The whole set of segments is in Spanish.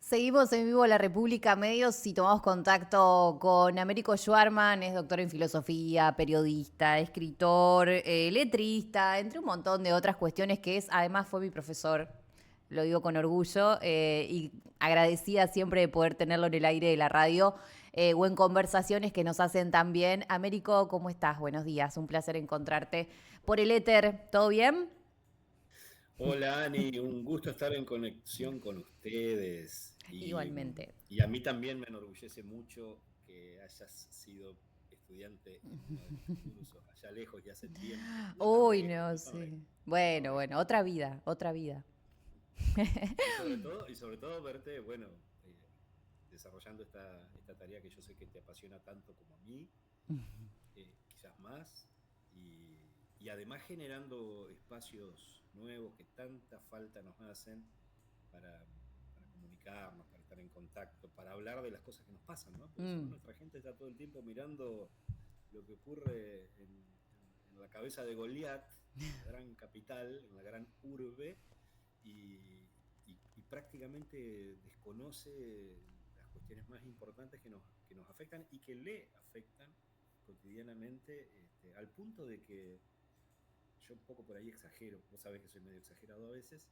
Seguimos en vivo La República Medios y tomamos contacto con Américo Schwarman, es doctor en filosofía, periodista, escritor, letrista, entre un montón de otras cuestiones que además fue mi profesor, lo digo con orgullo, y agradecida siempre de poder tenerlo en el aire de la radio o en conversaciones que nos hacen tan bien. Américo, ¿cómo estás? Buenos días, un placer encontrarte por el éter, ¿todo bien? Hola Ani, un gusto estar en conexión con ustedes Igualmente. y a mí también me enorgullece mucho que hayas sido estudiante en uno de mis cursos allá lejos y hace tiempo. Uy, no, sí. No Bueno, recuerdo. bueno, otra vida, otra vida. Y sobre todo verte, bueno, desarrollando esta tarea que yo sé que te apasiona tanto como a mí, quizás más, y además generando espacios nuevos que tanta falta nos hacen para, para comunicarnos, para estar en contacto, para hablar de las cosas que nos pasan, ¿no? Porque si no, Mm. nuestra gente está todo el tiempo mirando lo que ocurre en la cabeza de Goliat, en la gran capital, en la gran urbe, y prácticamente desconoce las cuestiones más importantes que nos afectan y que le afectan cotidianamente, al punto de que yo un poco por ahí exagero, vos sabés que soy medio exagerado a veces,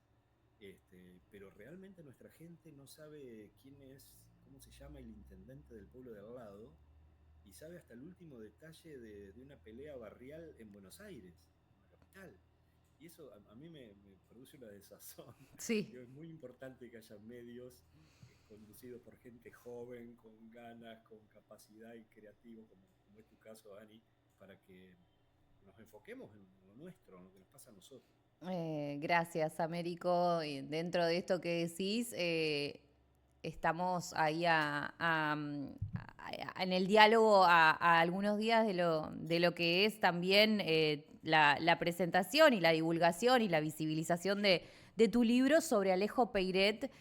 pero realmente nuestra gente no sabe quién es, cómo se llama el intendente del pueblo de al lado, y sabe hasta el último detalle de una pelea barrial en Buenos Aires, en la capital. Y eso a mí me produce una desazón. Sí. Digo, es muy importante que haya medios conducidos por gente joven, con ganas, con capacidad y creativo, como es tu caso, Ani, para que nos enfoquemos en lo nuestro, en lo que nos pasa a nosotros. Gracias, Américo. Y dentro de esto que decís, estamos ahí en el diálogo a algunos días de lo que es también la presentación y la divulgación y la visibilización de tu libro sobre Alejo Peiret,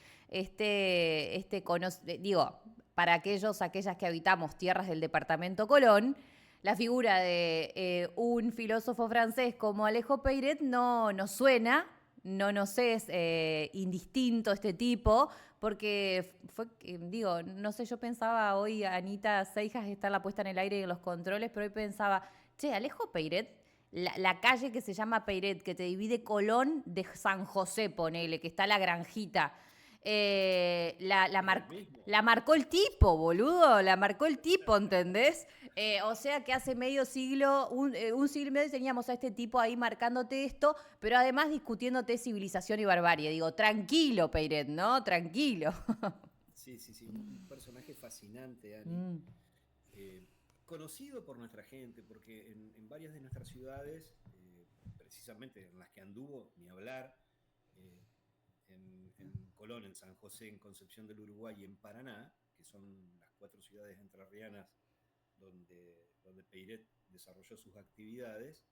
digo, para aquellas que habitamos tierras del departamento Colón, la figura de un filósofo francés como Alejo Peiret no nos suena, no nos es indistinto este tipo, porque fue, digo, no sé, yo pensaba hoy, Anita Seijas está la puesta en el aire y en los controles, pero hoy pensaba, che, Alejo Peiret, la calle que se llama Peiret, que te divide Colón de San José, ponele, que está la granjita. Es el mismo. La marcó el tipo, boludo, la marcó el tipo, ¿entendés? O sea que hace medio siglo, un siglo y medio teníamos a este tipo ahí marcándote esto, pero además discutiéndote civilización y barbarie. Digo, tranquilo, Peiret, ¿no? Tranquilo. Sí, sí, sí, un personaje fascinante, Ani. Mm. eh, Conocido por nuestra gente, porque en varias de nuestras ciudades, precisamente en las que anduvo, ni hablar, eh, en Colón, en San José, en Concepción del Uruguay y en Paraná, que son las cuatro ciudades entrerrianas donde Peiret desarrolló sus actividades,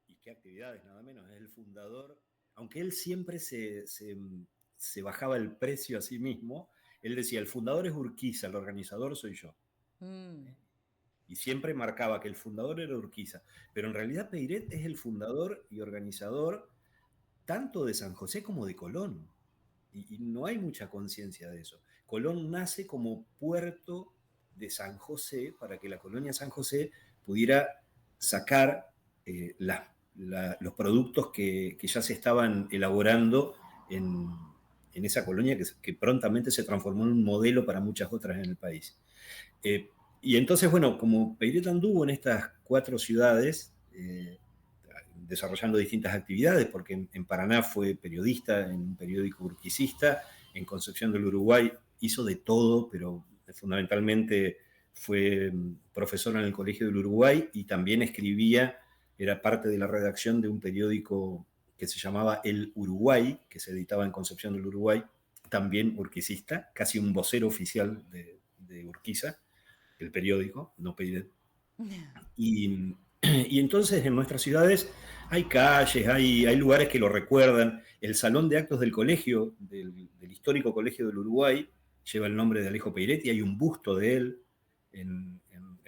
y qué actividades, nada menos, es el fundador, aunque él siempre se bajaba el precio a sí mismo, él decía, el fundador es Urquiza, el organizador soy yo. Mm. ¿Eh? Y siempre marcaba que el fundador era Urquiza, pero en realidad Peiret es el fundador y organizador tanto de San José como de Colón. Y no hay mucha conciencia de eso. Colón nace como puerto de San José para que la colonia San José pudiera sacar los productos que ya se estaban elaborando en, en esa colonia que prontamente se transformó en un modelo para muchas otras en el país. Eh, y entonces, bueno, como Peiret anduvo en estas cuatro ciudades, desarrollando distintas actividades, porque en Paraná fue periodista en un periódico urquicista, en Concepción del Uruguay hizo de todo, pero fundamentalmente fue profesor en el Colegio del Uruguay y también escribía, era parte de la redacción de un periódico que se llamaba El Uruguay, que se editaba en Concepción del Uruguay, también urquicista, casi un vocero oficial de Urquiza, el periódico, no Peiret. Y, y entonces en nuestras ciudades hay calles, hay lugares que lo recuerdan. El salón de actos del colegio, del histórico Colegio del Uruguay, lleva el nombre de Alejo Peiret y hay un busto de él en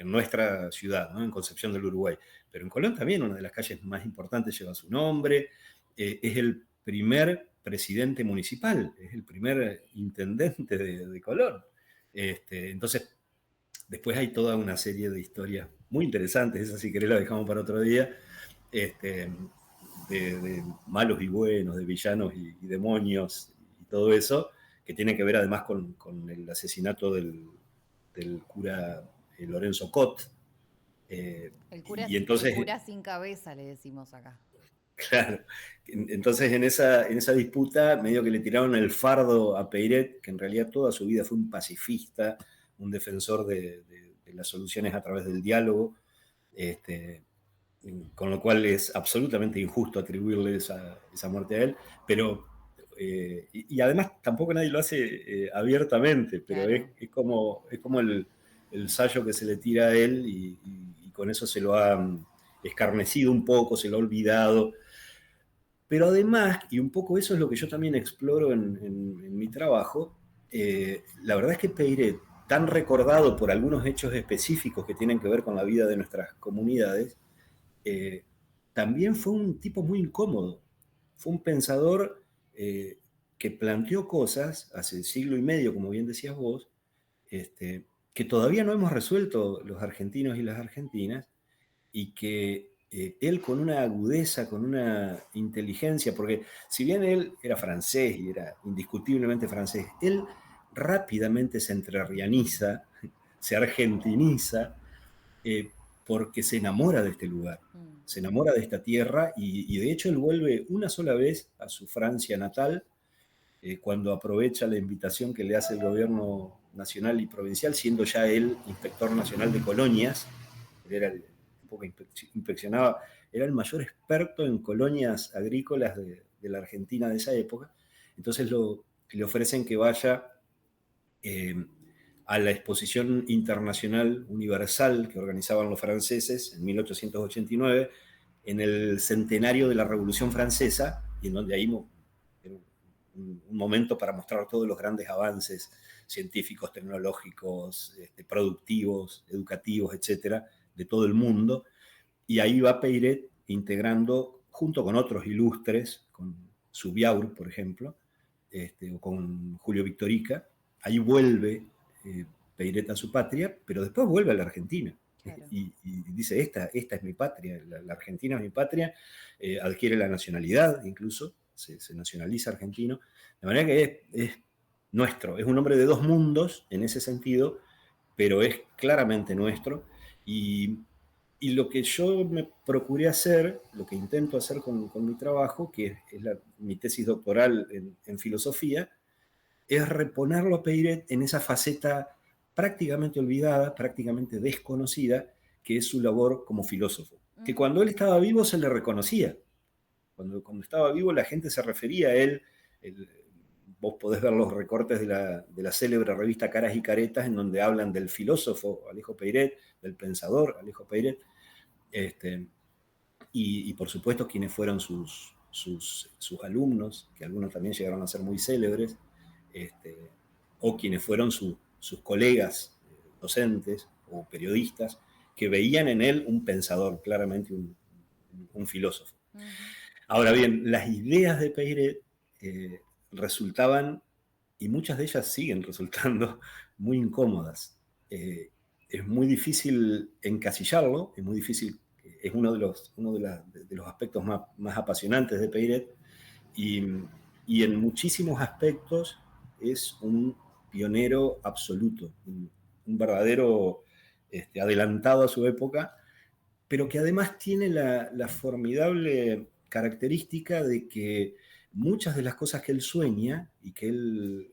nuestra ciudad, ¿no? En Concepción del Uruguay. Pero en Colón también una de las calles más importantes lleva su nombre. Es primer presidente municipal, es el primer intendente de Colón. Entonces, después hay toda una serie de historias muy interesantes, esa si querés la dejamos para otro día, de malos y buenos, de villanos y demonios y todo eso, que tiene que ver además con el asesinato del cura Lorenzo Cot. El Entonces, cura sin cabeza, le decimos acá. claro, entonces en esa disputa medio que le tiraron el fardo a Peiret, que en realidad toda su vida fue un pacifista, un defensor de las soluciones a través del diálogo, con lo cual es absolutamente injusto atribuirle esa muerte a él, pero y además tampoco nadie lo hace abiertamente, pero Claro. es como el sayo que se le tira a él y con eso se lo ha escarnecido un poco, se lo ha olvidado. Pero además, y un poco eso es lo que yo también exploro en mi trabajo, la verdad es que Peiret, tan recordado por algunos hechos específicos que tienen que ver con la vida de nuestras comunidades, también fue un tipo muy incómodo. Fue un pensador que planteó cosas hace siglo y medio, como bien decías vos, que todavía no hemos resuelto los argentinos y las argentinas, y que él con una agudeza, con una inteligencia, porque si bien él era francés y era indiscutiblemente francés, él rápidamente se entrerrianiza, se argentiniza, eh, porque se enamora de este lugar, se enamora de esta tierra y de hecho él vuelve una sola vez a su Francia natal, cuando aprovecha la invitación que le hace el gobierno nacional y provincial, siendo ya él inspector nacional de colonias. Él era el tipo que inspeccionaba, era el mayor experto en colonias agrícolas de la Argentina de esa época. Entonces le ofrecen que vaya eh, a la Exposición Internacional Universal que organizaban los franceses en 1889, en el centenario de la Revolución Francesa, y en donde ahí era un momento para mostrar todos los grandes avances científicos, tecnológicos, productivos, educativos, etcétera, de todo el mundo. Y ahí va Peiret integrando, junto con otros ilustres, con Subiaur, por ejemplo, o con Julio Victorica, ahí vuelve Peiret a su patria, pero después vuelve a la Argentina. Claro. Y dice, esta es mi patria, la Argentina es mi patria, adquiere la nacionalidad incluso, se nacionaliza argentino, de manera que es nuestro, es un hombre de dos mundos en ese sentido, pero es claramente nuestro. Y lo que yo me procuré hacer, lo que intento hacer con mi trabajo, que es mi tesis doctoral en filosofía, es reponerlo a Peiret en esa faceta prácticamente olvidada, prácticamente desconocida, que es su labor como filósofo. Que cuando él estaba vivo se le reconocía. Cuando estaba vivo la gente se refería a él. Vos podés ver los recortes de la célebre revista Caras y Caretas, en donde hablan del filósofo Alejo Peiret, del pensador Alejo Peiret, y por supuesto quienes fueron sus alumnos, que algunos también llegaron a ser muy célebres, o quienes fueron sus colegas docentes o periodistas, que veían en él un pensador, claramente un filósofo. Ahora bien, las ideas de Peiret resultaban, y muchas de ellas siguen resultando, muy incómodas. Es muy difícil encasillarlo, es muy difícil, es uno de los aspectos más apasionantes de Peiret, y en muchísimos aspectos es un pionero absoluto, un verdadero adelantado a su época, pero que además tiene la formidable característica de que muchas de las cosas que él sueña y que él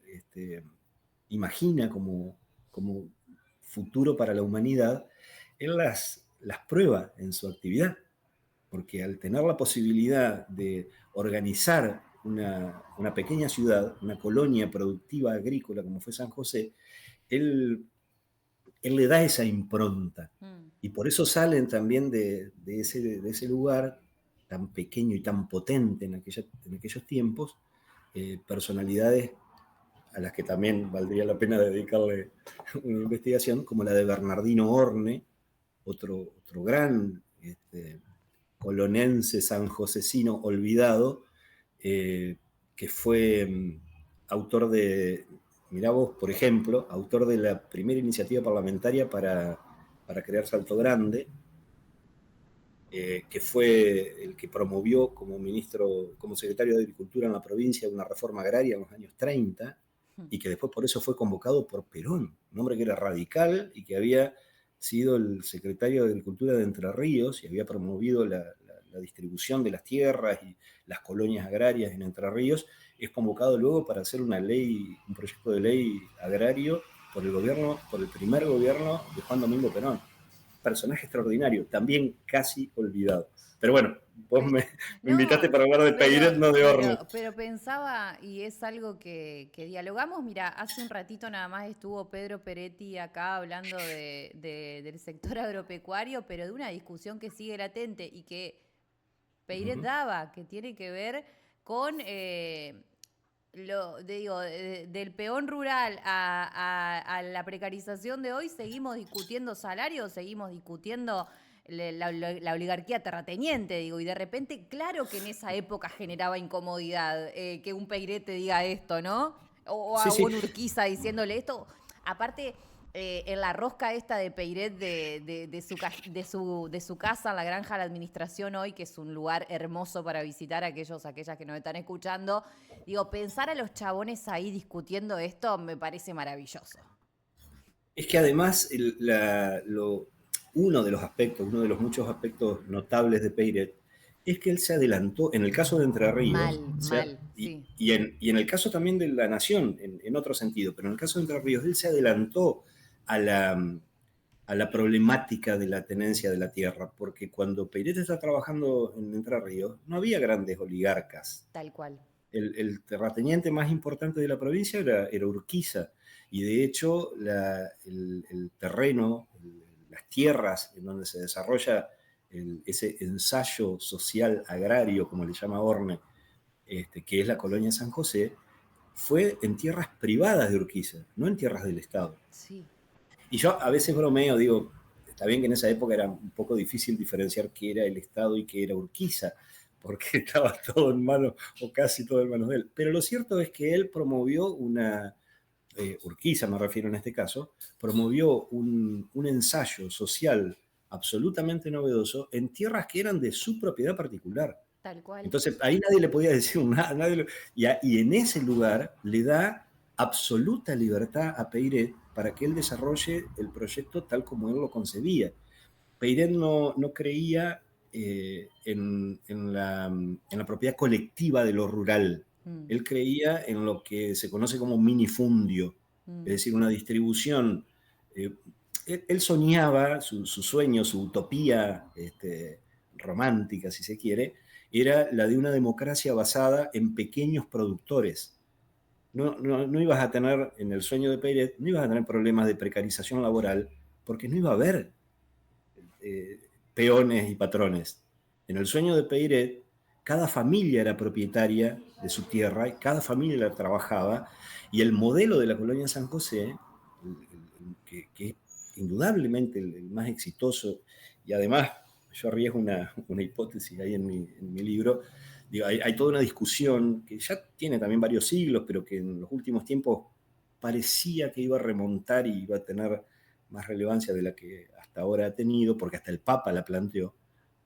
imagina como futuro para la humanidad, él las prueba en su actividad, porque al tener la posibilidad de organizar una pequeña ciudad, una colonia productiva agrícola como fue San José, él le da esa impronta. Y por eso salen también de ese lugar tan pequeño y tan potente en aquellos tiempos, personalidades a las que también valdría la pena dedicarle una investigación, como la de Bernardino Horne, otro gran colonense sanjosecino olvidado, que fue autor de, mirá vos, por ejemplo, autor de la primera iniciativa parlamentaria para crear Salto Grande, que fue el que promovió como ministro, como secretario de Agricultura en la provincia una reforma agraria en los años 30, y que después por eso fue convocado por Perón, un hombre que era radical y que había sido el secretario de Agricultura de Entre Ríos y había promovido la distribución de las tierras y las colonias agrarias en Entre Ríos. Es convocado luego para hacer una ley, un proyecto de ley agrario por el gobierno, por el primer gobierno de Juan Domingo Perón. Personaje extraordinario, también casi olvidado. Pero bueno, vos me invitaste No, para hablar de Peiret, no de Orne. pero pensaba, y es algo que dialogamos, mira, hace un ratito nada más estuvo Pedro Peretti acá hablando del sector agropecuario, pero de una discusión que sigue latente y que Peiret daba, que tiene que ver con del peón rural a la precarización de hoy. Seguimos discutiendo salarios, seguimos discutiendo la oligarquía terrateniente, digo, y de repente, claro que en esa época generaba incomodidad que un Peiret te diga esto, ¿no? O Sí, a sí. un Urquiza diciéndole esto. Aparte, en la rosca esta de Peiret de su casa en la granja de la administración hoy, que es un lugar hermoso para visitar a aquellas que nos están escuchando, digo, pensar a los chabones ahí discutiendo esto me parece maravilloso. Es que además uno de los aspectos, uno de los muchos aspectos notables de Peiret, es que él se adelantó, en el caso de Entre Ríos, Mal, sí. y en el caso también de la Nación, en otro sentido, pero en el caso de Entre Ríos, él se adelantó a la problemática de la tenencia de la tierra, porque cuando Peiret está trabajando en Entre Ríos, no había grandes oligarcas. Tal cual. El terrateniente más importante de la provincia era Urquiza, y de hecho el terreno, las tierras en donde se desarrolla ese ensayo social agrario, como le llama Orne, que es la colonia San José, fue en tierras privadas de Urquiza, no en tierras del Estado. Sí. Y yo a veces bromeo, digo, está bien que en esa época era un poco difícil diferenciar qué era el Estado y qué era Urquiza, porque estaba todo en manos, o casi todo en manos de él. Pero lo cierto es que él promovió Urquiza me refiero en este caso, promovió un ensayo social absolutamente novedoso en tierras que eran de su propiedad particular. Tal cual. Entonces ahí nadie le podía decir nada, y en ese lugar le da absoluta libertad a Peiret para que él desarrolle el proyecto tal como él lo concebía. Peiret no creía en la propiedad colectiva de lo rural. Mm, Él creía en lo que se conoce como minifundio, es mm. decir, una distribución. eh, Él soñaba, su sueño, su utopía romántica, si se quiere, era la de una democracia basada en pequeños productores. No ibas a tener, en el sueño de Pérez, no ibas a tener problemas de precarización laboral, porque no iba a haber eh, peones y patrones. En el sueño de Peiret, cada familia era propietaria de su tierra y cada familia la trabajaba, y el modelo de la colonia San José, que es indudablemente el más exitoso, y además yo arriesgo una hipótesis ahí en mi libro, digo, hay toda una discusión que ya tiene también varios siglos, pero que en los últimos tiempos parecía que iba a remontar y iba a tener más relevancia de la que hasta ahora ha tenido, porque hasta el Papa la planteó,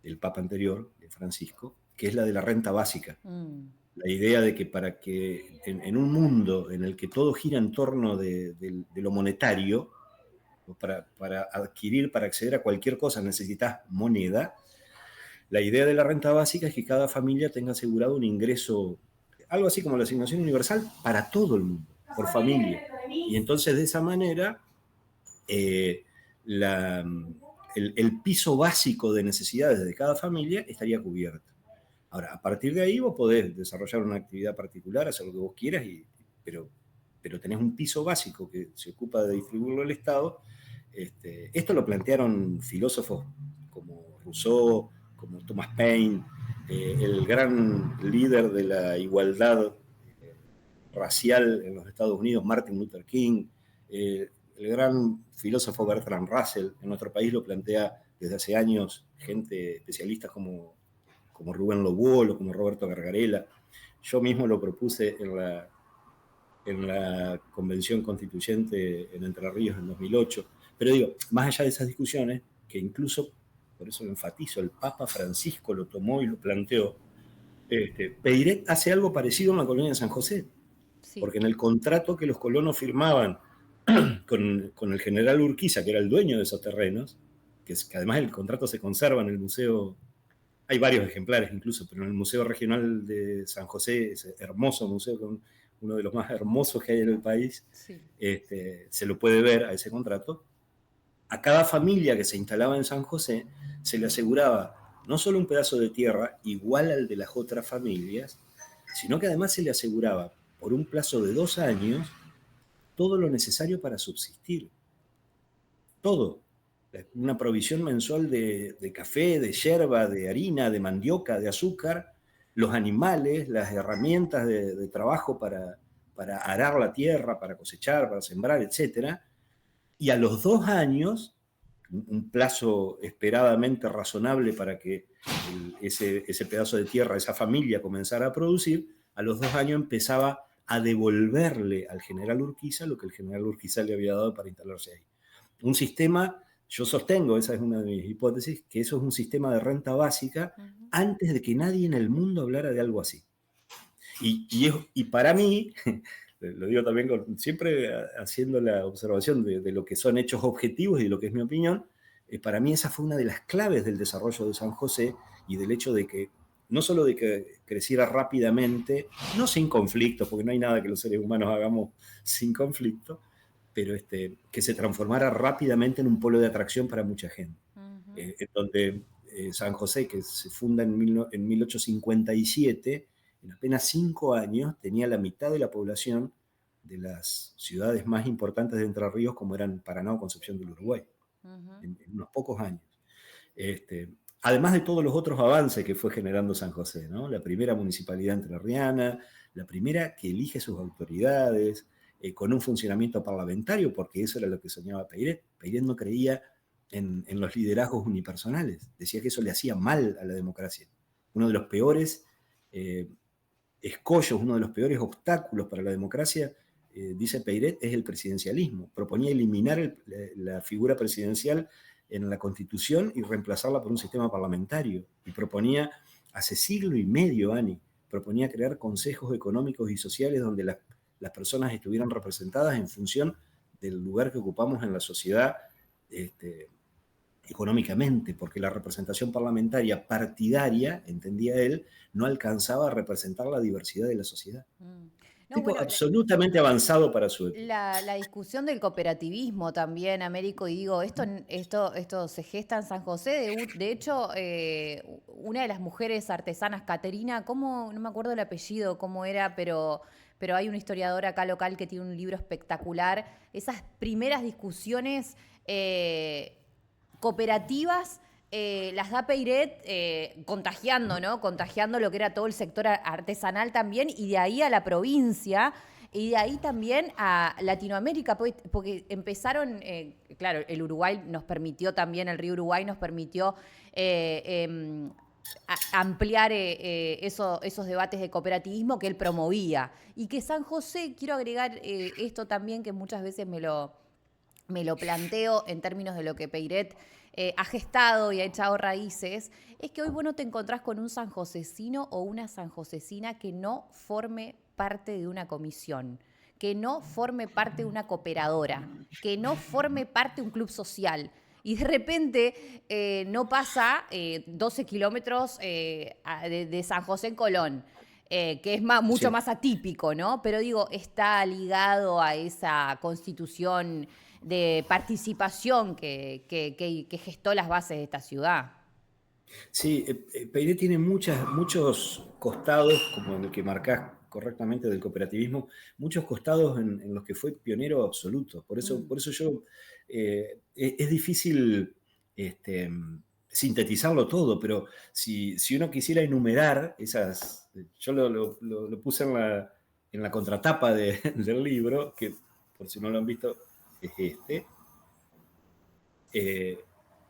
el Papa anterior, de Francisco, que es la de la renta básica. Mm. La idea de que para que en un mundo en el que todo gira en torno de lo monetario, para adquirir, para acceder a cualquier cosa necesitas moneda, la idea de la renta básica es que cada familia tenga asegurado un ingreso, algo así como la asignación universal, para todo el mundo, por familia. Y entonces de esa manera eh, la, el piso básico de necesidades de cada familia estaría cubierto. Ahora, a partir de ahí vos podés desarrollar una actividad particular, hacer lo que vos quieras, pero tenés un piso básico que se ocupa de distribuirlo el Estado. Esto lo plantearon filósofos como Rousseau, como Thomas Paine, el gran líder de la igualdad racial en los Estados Unidos, Martin Luther King, el gran filósofo Bertrand Russell, en nuestro país lo plantea desde hace años gente especialistas como Rubén Lobol o como Roberto Gargarella. yo mismo lo propuse en la Convención Constituyente en Entre Ríos en 2008. Pero digo, más allá de esas discusiones, que incluso, por eso lo enfatizo, el Papa Francisco lo tomó y lo planteó, Peiret hace algo parecido en la colonia de San José, Sí. porque en el contrato que los colonos firmaban con el general Urquiza, que era el dueño de esos terrenos, que además el contrato se conserva en el museo, hay varios ejemplares incluso, pero en el Museo Regional de San José, ese hermoso museo, uno de los más hermosos que hay en el país, Sí. se lo puede ver a ese contrato. A cada familia que se instalaba en San José se le aseguraba no solo un pedazo de tierra igual al de las otras familias, sino que además se le aseguraba por un plazo de 2 años todo lo necesario para subsistir. Todo. Una provisión mensual de café, de yerba, de harina, de mandioca, de azúcar, los animales, las herramientas de trabajo para arar la tierra, para cosechar, para sembrar, etc. Y a los 2 años, un plazo esperadamente razonable para que ese pedazo de tierra, esa familia comenzara a producir, a los 2 años empezaba a devolverle al general Urquiza lo que el general Urquiza le había dado para instalarse ahí. Un sistema, yo sostengo, esa es una de mis hipótesis, que eso es un sistema de renta básica antes de que nadie en el mundo hablara de algo así. Y para mí, lo digo también siempre haciendo la observación de lo que son hechos objetivos y de lo que es mi opinión, para mí esa fue una de las claves del desarrollo de San José y del hecho de que, no solo de que creciera rápidamente, no sin conflictos, porque no hay nada que los seres humanos hagamos sin conflicto, pero que se transformara rápidamente en un polo de atracción para mucha gente. En donde San José, que se funda en 1857, en apenas 5 años tenía la mitad de la población de las ciudades más importantes de Entre Ríos, como eran Paraná o Concepción del Uruguay, en unos pocos años. Además de todos los otros avances que fue generando San José, ¿no? La primera municipalidad entrerriana, la primera que elige sus autoridades, con un funcionamiento parlamentario, porque eso era lo que soñaba Peiret. Peiret no creía en los liderazgos unipersonales, decía que eso le hacía mal a la democracia. Uno de los peores escollos, uno de los peores obstáculos para la democracia, dice Peiret, es el presidencialismo. Proponía eliminar la figura presidencial en la Constitución y reemplazarla por un sistema parlamentario. Y proponía, hace siglo y medio, Ani, proponía crear consejos económicos y sociales donde las personas estuvieran representadas en función del lugar que ocupamos en la sociedad económicamente, porque la representación parlamentaria partidaria, entendía él, no alcanzaba a representar la diversidad de la sociedad. No, Tipo bueno, absolutamente avanzado para su época. la discusión del cooperativismo también, Américo, y digo, esto se gesta en San José. De hecho, una de las mujeres artesanas, Caterina, no me acuerdo el apellido, cómo era, pero hay una historiadora acá local que tiene un libro espectacular. Esas primeras discusiones cooperativas las da Peiret contagiando, ¿no? Contagiando lo que era todo el sector artesanal también, y de ahí a la provincia, y de ahí también a Latinoamérica, porque empezaron, claro, el Uruguay nos permitió también, el río Uruguay nos permitió ampliar esos debates de cooperativismo que él promovía. Y que San José, quiero agregar esto también, que muchas veces me lo planteo en términos de lo que Peiret ha gestado y ha echado raíces, es que hoy vos no te encontrás con un sanjosecino o una sanjosecina que no forme parte de una comisión, que no forme parte de una cooperadora, que no forme parte de un club social. Y de repente no pasa 12 kilómetros de San José en Colón, que es mucho Sí. más atípico, ¿no? Pero digo, está ligado a esa constitución de participación que gestó las bases de esta ciudad. Sí, Peiret tiene muchos costados, como en el que marcás correctamente del cooperativismo, muchos costados en los que fue pionero absoluto. Por eso yo, es difícil sintetizarlo todo, pero si uno quisiera enumerar esas, yo lo puse en la contratapa del libro, que por si no lo han visto, es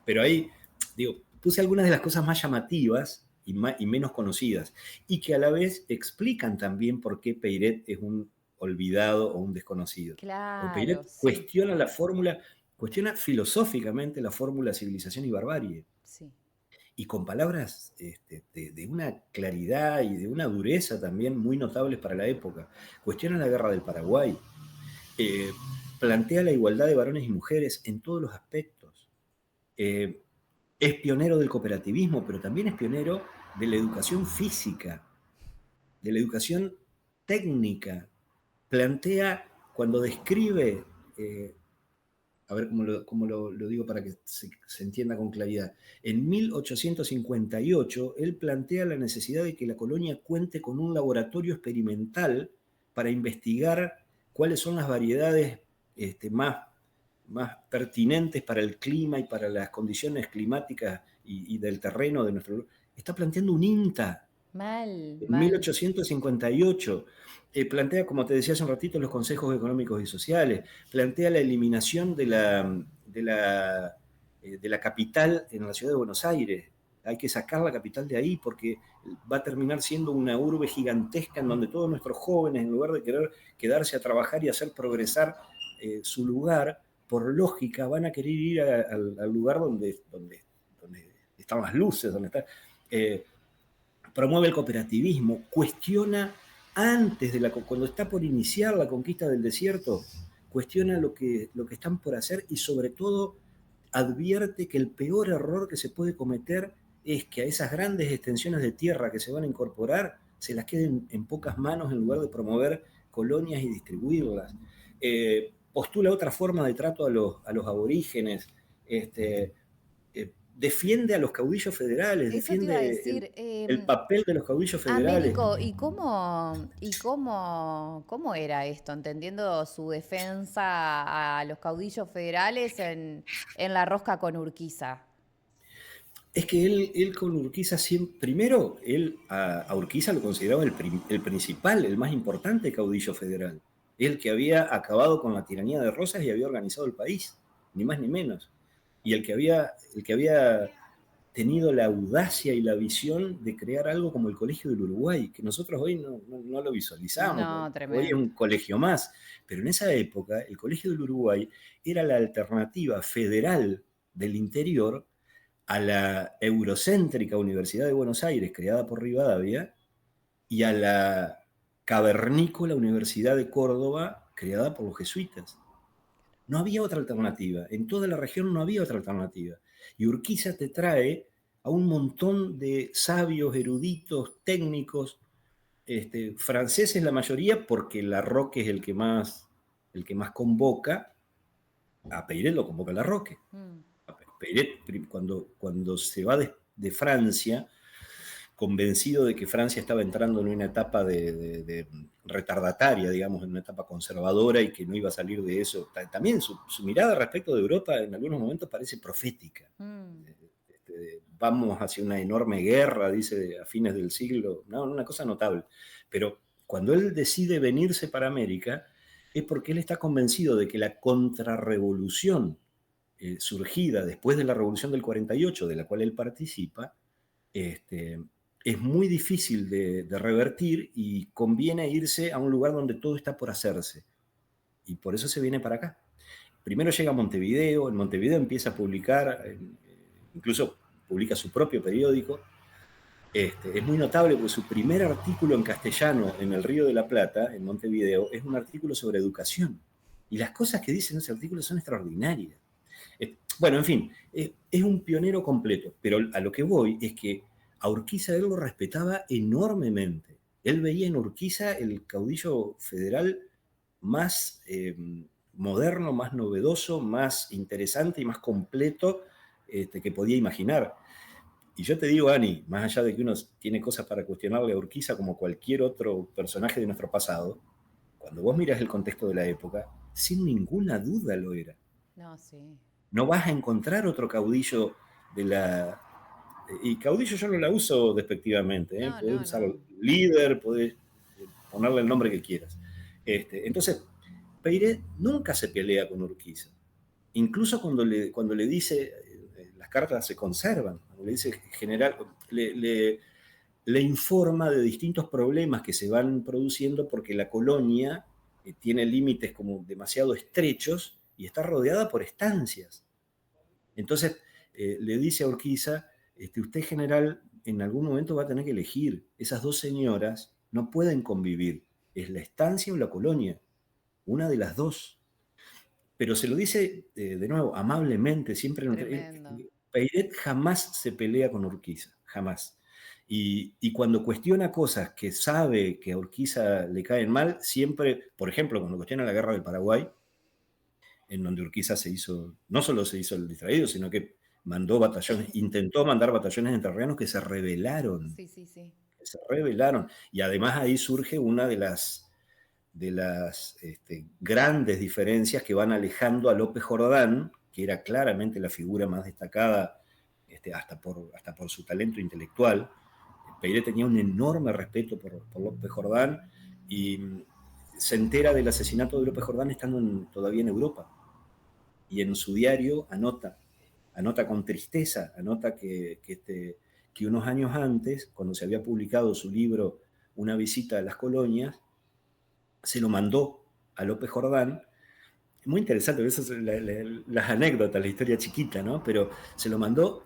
pero ahí, digo, puse algunas de las cosas más llamativas y menos conocidas, y que a la vez explican también por qué Peiret es un olvidado o un desconocido. Porque Claro, Peiret sí, cuestiona filosóficamente la fórmula civilización y barbarie, sí. y con palabras de una claridad y de una dureza también muy notables para la época. Cuestiona la guerra del Paraguay, eh, plantea la igualdad de varones y mujeres en todos los aspectos. Eh, es pionero del cooperativismo, pero también es pionero de la educación física, de la educación técnica. Plantea, cuando describe, a ver cómo lo digo para que se entienda con claridad, en 1858 él plantea la necesidad de que la colonia cuente con un laboratorio experimental para investigar cuáles son las variedades más pertinentes para el clima y para las condiciones climáticas y del terreno de nuestro lugar. Está planteando un INTA Mal, en mal. 1858. Plantea, como te decía hace un ratito, los consejos económicos y sociales, plantea la eliminación de la capital en la ciudad de Buenos Aires. Hay que sacar la capital de ahí porque va a terminar siendo una urbe gigantesca en donde todos nuestros jóvenes, en lugar de querer quedarse a trabajar y hacer progresar su lugar, por lógica van a querer ir al lugar donde están las luces, donde está... promueve el cooperativismo, cuestiona cuando está por iniciar la conquista del desierto, cuestiona lo que están por hacer y sobre todo advierte que el peor error que se puede cometer es que a esas grandes extensiones de tierra que se van a incorporar se las queden en pocas manos en lugar de promover colonias y distribuirlas. Postula otra forma de trato a los aborígenes, defiende a los caudillos federales, Eso te iba a defiende decir. el papel de los caudillos federales. Américo, ¿y cómo era esto? Entendiendo su defensa a los caudillos federales en la rosca con Urquiza. Es que él con Urquiza siempre, primero, él a Urquiza lo consideraba el principal, el más importante caudillo federal. El que había acabado con la tiranía de Rosas y había organizado el país, ni más ni menos. Y el que había tenido la audacia y la visión de crear algo como el Colegio del Uruguay, que nosotros hoy no lo visualizamos, No, hoy es tremendo. un colegio más, pero en esa época el Colegio del Uruguay era la alternativa federal del interior a la eurocéntrica Universidad de Buenos Aires, creada por Rivadavia, y a la cavernícola Universidad de Córdoba, creada por los jesuitas. No había otra alternativa. En toda la región no había otra alternativa. Y Urquiza te trae a un montón de sabios, eruditos, técnicos, franceses la mayoría, porque Larroque es el que más convoca. A Peiret lo convoca Larroque. Mm. Peiret, cuando se va de Francia, convencido de que Francia estaba entrando en una etapa de retardataria, digamos, en una etapa conservadora y que no iba a salir de eso. También su mirada respecto de Europa en algunos momentos parece profética. Mm. Vamos hacia una enorme guerra, dice, a fines del siglo, no, una cosa notable. Pero cuando él decide venirse para América, es porque él está convencido de que la contrarrevolución surgida después de la Revolución del 48, de la cual él participa, es muy difícil de revertir y conviene irse a un lugar donde todo está por hacerse. Y por eso se viene para acá. Primero llega a Montevideo, en Montevideo empieza a publicar, incluso publica su propio periódico. Es muy notable porque su primer artículo en castellano en el Río de la Plata, en Montevideo, es un artículo sobre educación. Y las cosas que dice en ese artículo son extraordinarias. Bueno, en fin, es un pionero completo, pero a lo que voy es que a Urquiza él lo respetaba enormemente. Él veía en Urquiza el caudillo federal más moderno, más novedoso, más interesante y más completo que podía imaginar. Y yo te digo, Ani, más allá de que uno tiene cosas para cuestionarle a Urquiza como cualquier otro personaje de nuestro pasado, cuando vos miras el contexto de la época, sin ninguna duda lo era. No, sí. No vas a encontrar otro caudillo de la... Y caudillo yo no la uso despectivamente, ¿eh? No, Podés no, usar no. líder, podés ponerle el nombre que quieras. Entonces, Peiret nunca se pelea con Urquiza. Incluso cuando le dice, las cartas se conservan, cuando le dice general, le informa de distintos problemas que se van produciendo porque la colonia tiene límites como demasiado estrechos y está rodeada por estancias. Entonces le dice a Urquiza, usted general en algún momento va a tener que elegir. Esas dos señoras no pueden convivir. Es la estancia o la colonia. Una de las dos. Pero se lo dice, de nuevo, amablemente, siempre. Peiret jamás se pelea con Urquiza, jamás. Y cuando cuestiona cosas que sabe que a Urquiza le caen mal, siempre, por ejemplo, cuando cuestiona la guerra del Paraguay, en donde Urquiza no solo se hizo el distraído, sino que mandó batallones, intentó mandar batallones entrerrianos que se rebelaron. Sí, sí, sí. Que se rebelaron. Y además ahí surge una de las grandes diferencias que van alejando a López Jordán, que era claramente la figura más destacada, hasta por su talento intelectual. Peiret tenía un enorme respeto por López Jordán y se entera del asesinato de López Jordán estando todavía en Europa. Y en su diario anota con tristeza, anota que unos años antes, cuando se había publicado su libro Una visita a las colonias, se lo mandó a López Jordán. Muy interesante, esas son las anécdotas, la historia chiquita, ¿no? Pero se lo mandó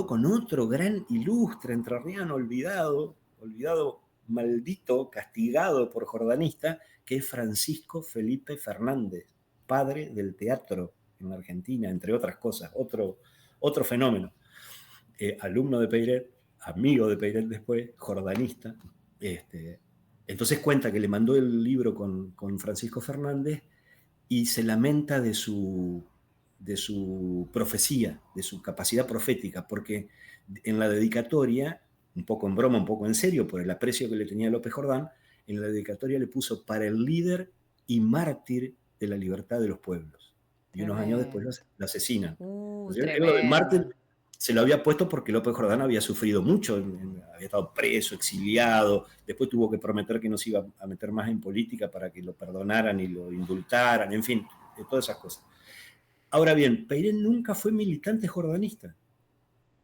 con otro gran ilustre entrerriano olvidado, maldito, castigado por jordanista, que es Francisco Felipe Fernández, padre del teatro en la Argentina, entre otras cosas, otro fenómeno. Alumno de Peiret, amigo de Peiret después, jordanista. Entonces cuenta que le mandó el libro con Francisco Fernández y se lamenta de su profecía, de su capacidad profética, porque en la dedicatoria, un poco en broma, un poco en serio, por el aprecio que le tenía a López Jordán, en la dedicatoria le puso para el líder y mártir de la libertad de los pueblos. Y unos años después lo asesinan. Entonces, lo de mártir se lo había puesto porque López Jordán había sufrido mucho, había estado preso, exiliado, después tuvo que prometer que no se iba a meter más en política para que lo perdonaran y lo indultaran, en fin, todas esas cosas. Ahora bien, Peiret nunca fue militante jordanista.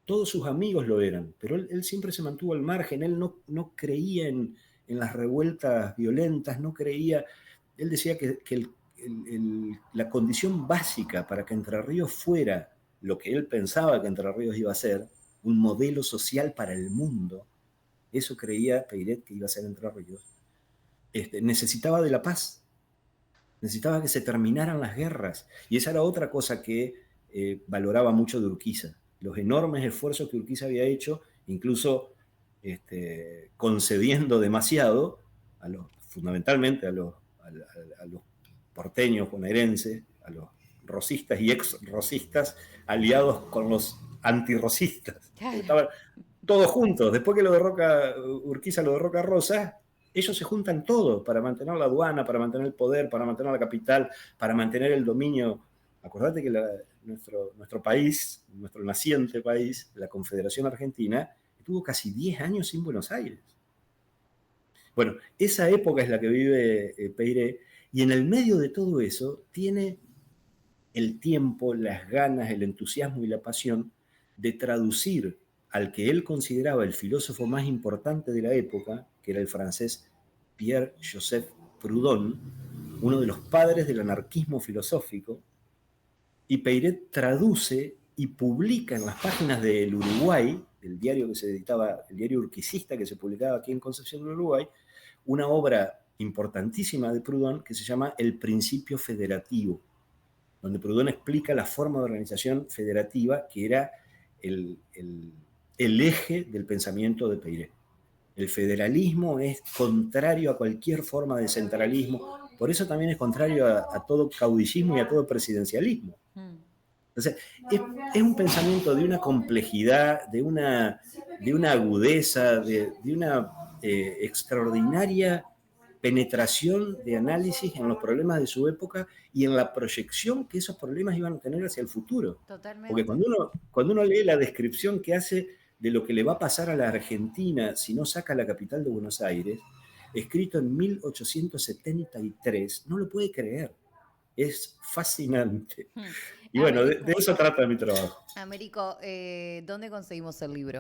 Todos sus amigos lo eran, pero él siempre se mantuvo al margen, él no creía en las revueltas violentas, no creía, él decía que la condición básica para que Entre Ríos fuera lo que él pensaba que Entre Ríos iba a ser, un modelo social para el mundo, eso creía Peiret que iba a ser Entre Ríos, necesitaba de la paz, necesitaba que se terminaran las guerras, y esa era otra cosa que valoraba mucho de Urquiza, los enormes esfuerzos que Urquiza había hecho, incluso concediendo demasiado, fundamentalmente a los porteños bonaerenses, a los rosistas y ex-rosistas, aliados con los antirrosistas. Estaban todos juntos. Después que Urquiza lo derroca a Rosas, ellos se juntan todos para mantener la aduana, para mantener el poder, para mantener la capital, para mantener el dominio. Acordate que nuestro país, nuestro naciente país, la Confederación Argentina, estuvo casi 10 años sin Buenos Aires. Bueno, esa época es la que vive Peiret, y en el medio de todo eso tiene el tiempo, las ganas, el entusiasmo y la pasión de traducir al que él consideraba el filósofo más importante de la época, que era el francés Pierre-Joseph Proudhon, uno de los padres del anarquismo filosófico, y Peiret traduce y publica en las páginas del Uruguay, del diario que se editaba, el diario urquicista que se publicaba aquí en Concepción del Uruguay, una obra importantísima de Proudhon que se llama El Principio Federativo, donde Proudhon explica la forma de organización federativa que era el eje del pensamiento de Peiret. El federalismo es contrario a cualquier forma de centralismo, por eso también es contrario a todo caudillismo y a todo presidencialismo. Entonces, es un pensamiento de una complejidad, de una agudeza, de una extraordinaria penetración de análisis en los problemas de su época y en la proyección que esos problemas iban a tener hacia el futuro. Totalmente. Porque cuando uno lee la descripción que hace de lo que le va a pasar a la Argentina si no saca la capital de Buenos Aires, escrito en 1873, no lo puede creer. Es fascinante. Y bueno, de eso trata mi trabajo. Américo, ¿dónde conseguimos el libro?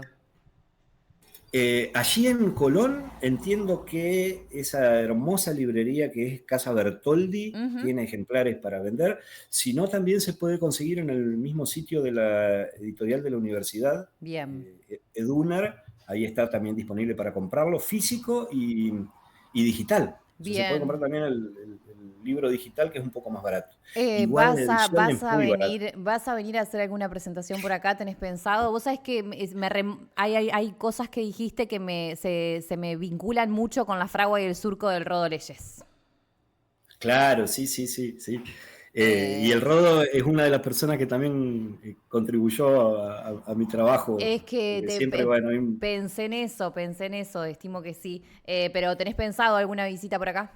Allí en Colón entiendo que esa hermosa librería que es Casa Bertoldi Ujú. tiene ejemplares para vender. Si no, también se puede conseguir en el mismo sitio de la editorial de la universidad, Bien, Edunar. Ahí está también disponible para comprarlo, físico y digital. O sea, se puede bien. comprar también el libro digital, que es un poco más barato. Eh, Igual la vas a, edición vas es a muy barata. venir, vas a venir a hacer alguna presentación por acá, ¿tenés pensado? Vos sabés que hay cosas que dijiste que se me vinculan mucho con la fragua y el surco del Rodoleyes. Claro, sí, sí, sí, sí. Y el Eh, Rodo es una de las personas que también contribuyó a mi trabajo, es que porque siempre, bueno, pensé en eso, estimo que sí. Pero ¿tenés pensado alguna visita por acá?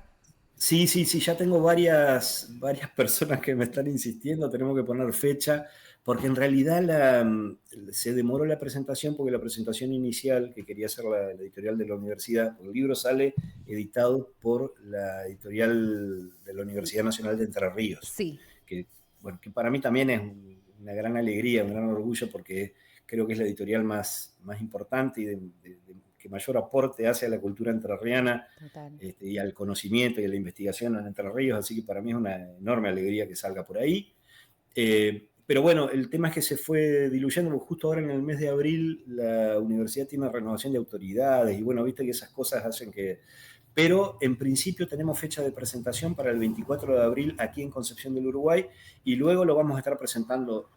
sí, sí, sí, ya tengo varias personas que me están insistiendo, tenemos que poner fecha, porque en realidad se demoró la presentación, porque la presentación inicial que quería hacer la editorial de la universidad, el libro sale editado por la editorial de la Universidad Nacional de Entre Ríos, Sí, que, bueno, que para mí también es una gran alegría, un gran orgullo, porque creo que es la editorial más importante y que mayor aporte hace a la cultura entrerriana, total. y al conocimiento y a la investigación en Entre Ríos, así que para mí es una enorme alegría que salga por ahí. Pero bueno, el tema es que se fue diluyendo, porque justo ahora en el mes de abril la universidad tiene una renovación de autoridades, y bueno, viste que esas cosas hacen que... Pero en principio tenemos fecha de presentación para el 24 de abril aquí en Concepción del Uruguay, y luego lo vamos a estar presentando,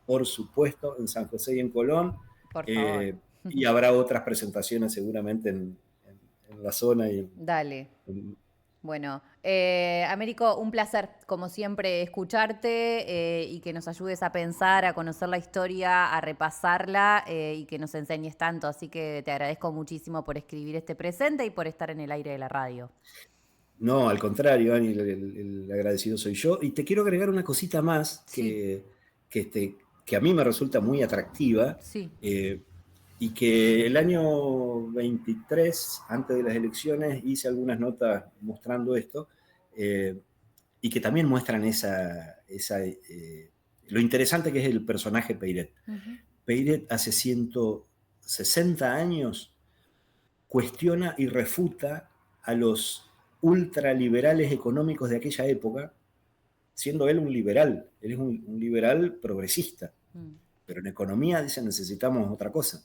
por supuesto, en San José y en Colón, Por favor. eh, y habrá otras presentaciones seguramente en la zona y Dale. en, Bueno, Américo, un placer, como siempre, escucharte y que nos ayudes a pensar, a conocer la historia, a repasarla y que nos enseñes tanto. Así que te agradezco muchísimo por escribir este presente y por estar en el aire de la radio. No, al contrario, Ani, el agradecido soy yo. Y te quiero agregar una cosita más Sí, que a mí me resulta muy atractiva, sí. eh, y que el año 23, antes de las elecciones, hice algunas notas mostrando esto, eh, y que también muestran lo interesante que es el personaje Peiret. Ujú. Peiret hace 160 años cuestiona y refuta a los ultraliberales económicos de aquella época, siendo él un liberal, él es un liberal progresista, Mm. pero en economía dice necesitamos otra cosa.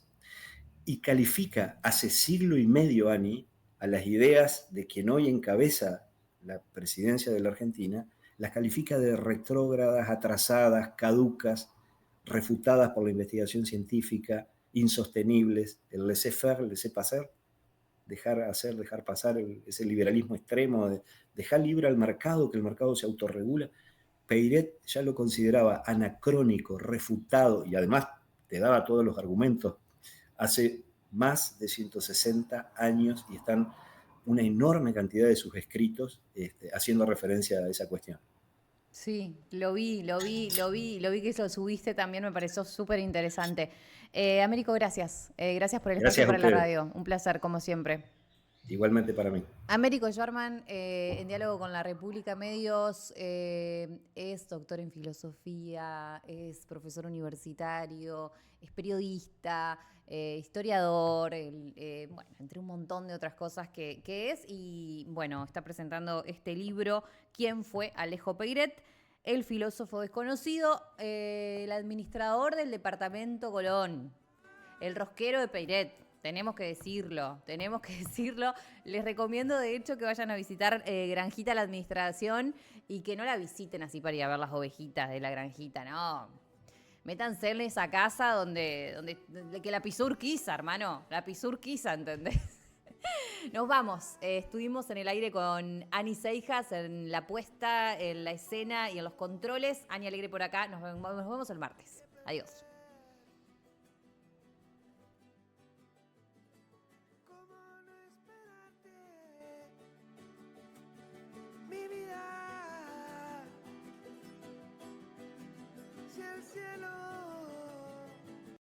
Y califica hace siglo y medio, Ani, a las ideas de quien hoy encabeza la presidencia de la Argentina, las califica de retrógradas, atrasadas, caducas, refutadas por la investigación científica, insostenibles, el laissez-faire, el laissez-passer, dejar hacer, dejar pasar ese liberalismo extremo, de dejar libre al mercado, que el mercado se autorregula. Peiret ya lo consideraba anacrónico, refutado, y además te daba todos los argumentos hace más de 160 años, y están una enorme cantidad de sus escritos haciendo referencia a esa cuestión. Sí, lo vi que lo subiste también, me pareció súper interesante. Américo, gracias. Gracias por el espacio Gracias a para la ustedes, radio. Un placer, como siempre. igualmente para mí. Américo Schwarman, en diálogo con la República Medios, es doctor en filosofía, es profesor universitario, es periodista, historiador, bueno, entre un montón de otras cosas que es. Y bueno, está presentando este libro, ¿Quién fue Alejo Peiret? El filósofo desconocido, el administrador del departamento Colón. El rosquero de Peiret. Tenemos que decirlo, tenemos que decirlo. Les recomiendo, de hecho, que vayan a visitar Granjita la Administración y que no la visiten así para ir a ver las ovejitas de la granjita, no. Métanse en esa casa donde que la pisó Urquiza, hermano. La pisó Urquiza, ¿entendés? Nos vamos. Estuvimos en el aire con Ani Seijas en la puesta, en la escena y en los controles. Ani Alegre por acá. Nos vemos el martes. Adiós. Mi vida, si el cielo